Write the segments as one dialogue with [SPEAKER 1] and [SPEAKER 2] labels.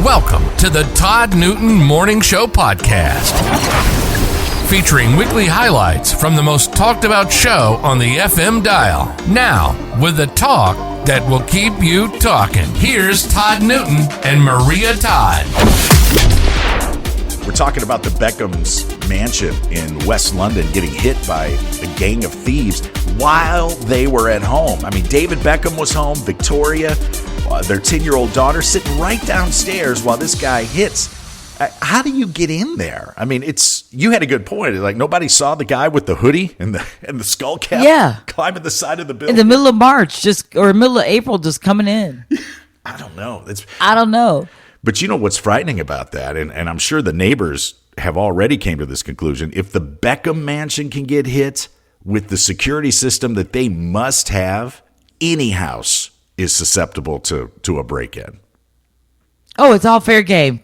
[SPEAKER 1] Welcome to the Todd Newton Morning Show podcast, featuring weekly highlights from the most talked about show on the FM dial. Now, with the talk that will keep you talking, here's Todd Newton and Maria Todd.
[SPEAKER 2] We're talking about the Beckham's mansion in West London getting hit by a gang of thieves while they were at home. I mean, David Beckham was home, Victoria, their 10-year-old daughter, sitting right downstairs while this guy hits. How do you get in there? I mean, you had a good point. Like, nobody saw the guy with the hoodie and the skull cap climbing the side of the building.
[SPEAKER 3] In the middle of March, or middle of April, just coming in.
[SPEAKER 2] I don't know.
[SPEAKER 3] I don't know.
[SPEAKER 2] But you know what's frightening about that, and I'm sure the neighbors have already came to this conclusion, if the Beckham mansion can get hit with the security system that they must have, any house is susceptible to a break-in.
[SPEAKER 3] Oh, it's all fair game.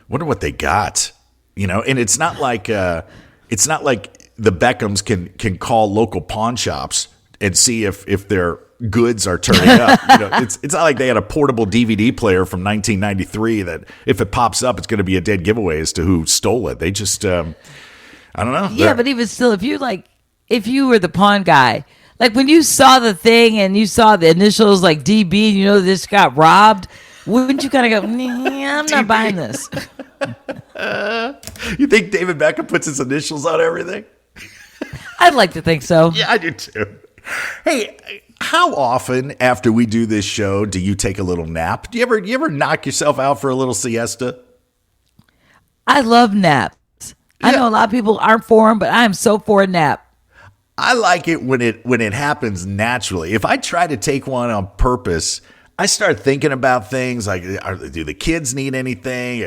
[SPEAKER 2] Wonder what they got, and it's not like the Beckhams can call local pawn shops and see if their goods are turning up. It's not like they had a portable DVD player from 1993 that if it pops up, it's going to be a dead giveaway as to who stole it. They just, I don't know.
[SPEAKER 3] Yeah, but even still, if you were the pawn guy, like when you saw the thing and you saw the initials like DB, and this got robbed, wouldn't you kind of go, I'm not buying this?
[SPEAKER 2] You think David Beckham puts his initials on everything?
[SPEAKER 3] I'd like to think so.
[SPEAKER 2] Yeah, I do too. Hey, how often after we do this show do you take a little nap? Do you ever knock yourself out for a little siesta?
[SPEAKER 3] I love naps. I know a lot of people aren't for them, but I'm so for a nap.
[SPEAKER 2] I like it when it happens naturally. If I try to take one on purpose, I start thinking about things like, do the kids need anything?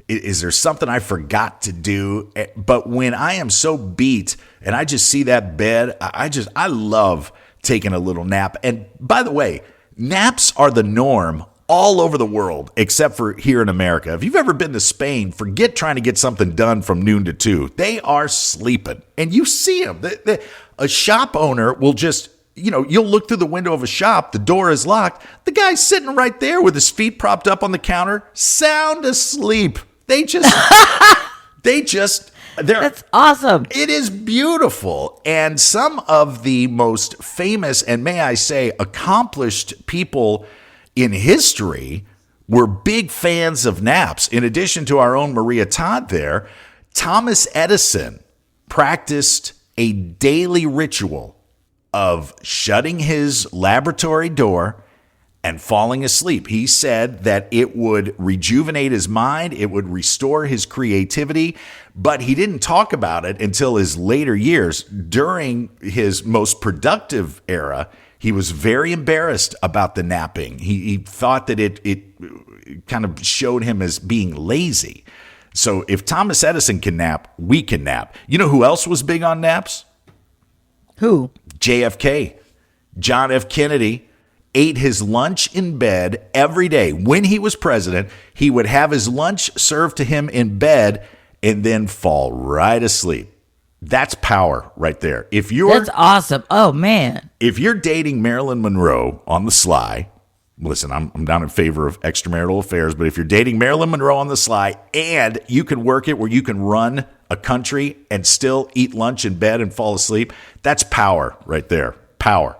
[SPEAKER 2] Is there something I forgot to do? But when I am so beat and I just see that bed, I love taking a little nap. And by the way, naps are the norm all over the world, except for here in America. If you've ever been to Spain, forget trying to get something done from noon to 2. They are sleeping. And you see them. A shop owner will just, you'll look through the window of a shop. The door is locked. The guy's sitting right there with his feet propped up on the counter, sound asleep.
[SPEAKER 3] That's awesome.
[SPEAKER 2] It is beautiful. And some of the most famous and, may I say, accomplished people in history were big fans of naps. In addition to our own Maria Todd there, Thomas Edison practiced a daily ritual of shutting his laboratory door and falling asleep. He said that it would rejuvenate his mind, it would restore his creativity, but he didn't talk about it until his later years. During his most productive era, he was very embarrassed about the napping. He thought that it kind of showed him as being lazy. So if Thomas Edison can nap, we can nap. You know who else was big on naps?
[SPEAKER 3] Who?
[SPEAKER 2] JFK. John F. Kennedy ate his lunch in bed every day. When he was president, he would have his lunch served to him in bed and then fall right asleep. That's power right there.
[SPEAKER 3] That's awesome. Oh, man.
[SPEAKER 2] If you're dating Marilyn Monroe on the sly, listen, I'm not in favor of extramarital affairs, but if you're dating Marilyn Monroe on the sly and you can work it where you can run a country and still eat lunch in bed and fall asleep, that's power right there. Power.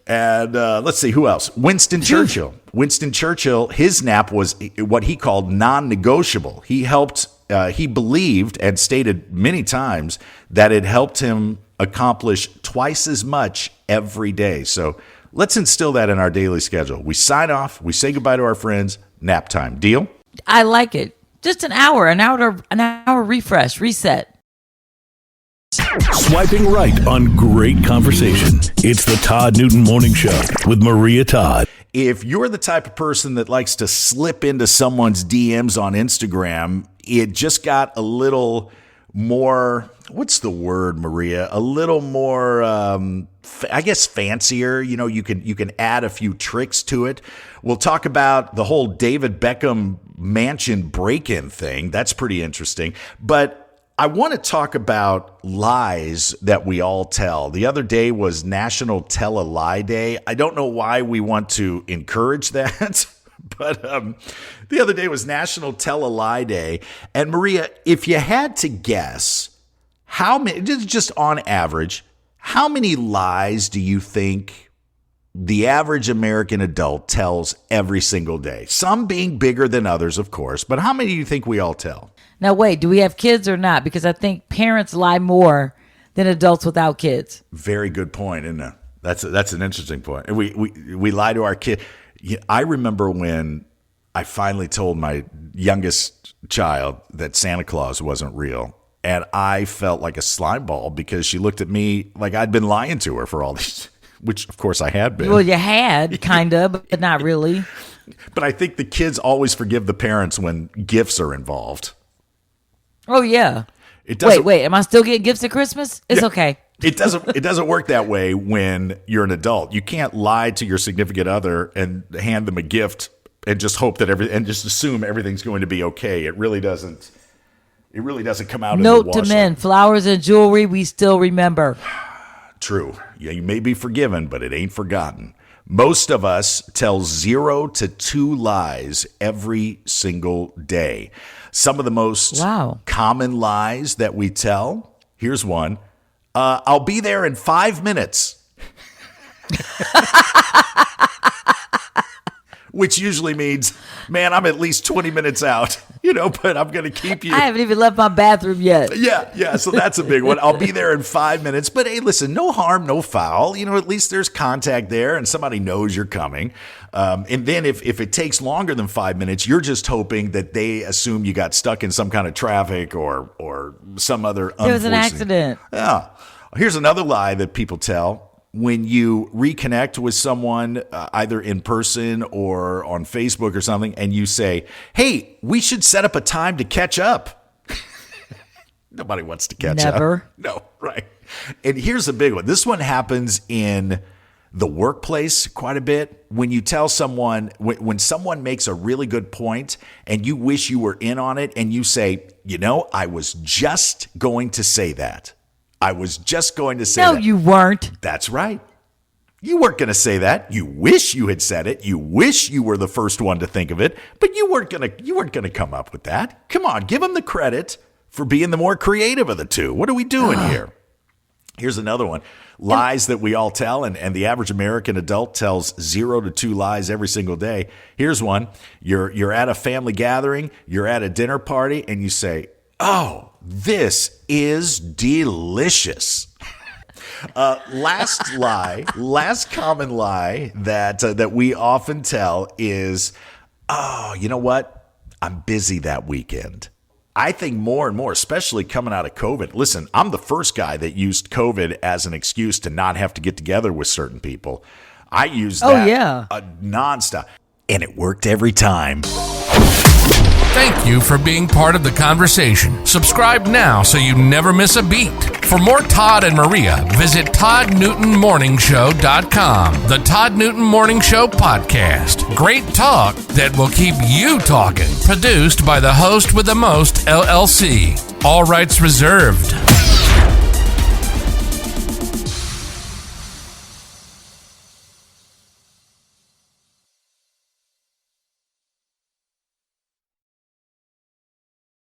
[SPEAKER 2] And let's see, who else? Winston Churchill. Winston Churchill, his nap was what he called non-negotiable. He believed and stated many times that it helped him accomplish twice as much every day. So let's instill that in our daily schedule. We sign off, we say goodbye to our friends, nap time. Deal?
[SPEAKER 3] I like it. Just an hour refresh, reset.
[SPEAKER 4] Swiping right on great conversation. It's the Todd Newton Morning Show with Maria Todd.
[SPEAKER 2] If you're the type of person that likes to slip into someone's DMs on Instagram, it just got a little more, what's the word, Maria? A little more, I guess, fancier. You can add a few tricks to it. We'll talk about the whole David Beckham mansion break-in thing. That's pretty interesting. But I want to talk about lies that we all tell. The other day was National Tell a Lie Day. I don't know why we want to encourage that, But the other day was National Tell a Lie Day. And Maria, if you had to guess, how many, just on average, how many lies do you think the average American adult tells every single day? Some being bigger than others, of course, but how many do you think we all tell?
[SPEAKER 3] Now, wait, do we have kids or not? Because I think parents lie more than adults without kids.
[SPEAKER 2] Very good point, isn't it? That's an interesting point. And we lie to our kid. I remember when I finally told my youngest child that Santa Claus wasn't real. And I felt like a slime ball because she looked at me like I'd been lying to her for all these, which of course I had been.
[SPEAKER 3] Well, you had, kind of, but not really.
[SPEAKER 2] But I think the kids always forgive the parents when gifts are involved.
[SPEAKER 3] Oh, yeah.
[SPEAKER 2] It doesn't,
[SPEAKER 3] wait, am I still getting gifts at Christmas? It's okay.
[SPEAKER 2] It doesn't work that way when you're an adult. You can't lie to your significant other and hand them a gift and just hope that and just assume everything's going to be okay. It really doesn't. It really doesn't come out in the wash.
[SPEAKER 3] Note to men, flowers and jewelry we still remember.
[SPEAKER 2] True. Yeah, you may be forgiven, but it ain't forgotten. Most of us tell 0 to 2 lies every single day. Some of the most common lies that we tell, here's one. I'll be there in 5 minutes. Which usually means, man, I'm at least 20 minutes out, but I'm going to keep you.
[SPEAKER 3] I haven't even left my bathroom yet.
[SPEAKER 2] Yeah. So that's a big one. I'll be there in 5 minutes. But hey, listen, no harm, no foul. At least there's contact there and somebody knows you're coming. And then if it takes longer than 5 minutes, you're just hoping that they assume you got stuck in some kind of traffic or some other
[SPEAKER 3] There was an accident.
[SPEAKER 2] Yeah. Here's another lie that people tell. When you reconnect with someone, either in person or on Facebook or something, and you say, hey, we should set up a time to catch up. Nobody wants to catch up.
[SPEAKER 3] Never.
[SPEAKER 2] No, right. And here's a big one. This one happens in the workplace quite a bit. When you tell someone, when someone makes a really good point and you wish you were in on it and you say, I was just going to say that. I was just going to say that.
[SPEAKER 3] No, you weren't.
[SPEAKER 2] That's right. You weren't going to say that. You wish you had said it. You wish you were the first one to think of it, but you weren't going to come up with that. Come on, give them the credit for being the more creative of the two. What are we doing here? Here's another one. Lies that we all tell, and the average American adult tells 0 to 2 lies every single day. Here's one. You're at a family gathering, you're at a dinner party, and you say, oh, this is delicious. Last common lie that we often tell is, oh, you know what? I'm busy that weekend. I think more and more, especially coming out of COVID. Listen, I'm the first guy that used COVID as an excuse to not have to get together with certain people. I used that nonstop, and it worked every time.
[SPEAKER 1] Thank you for being part of the conversation. Subscribe now so you never miss a beat. For more Todd and Maria, visit ToddNewtonMorningShow.com. The Todd Newton Morning Show podcast. Great talk that will keep you talking. Produced by the host with the most, LLC. All rights reserved.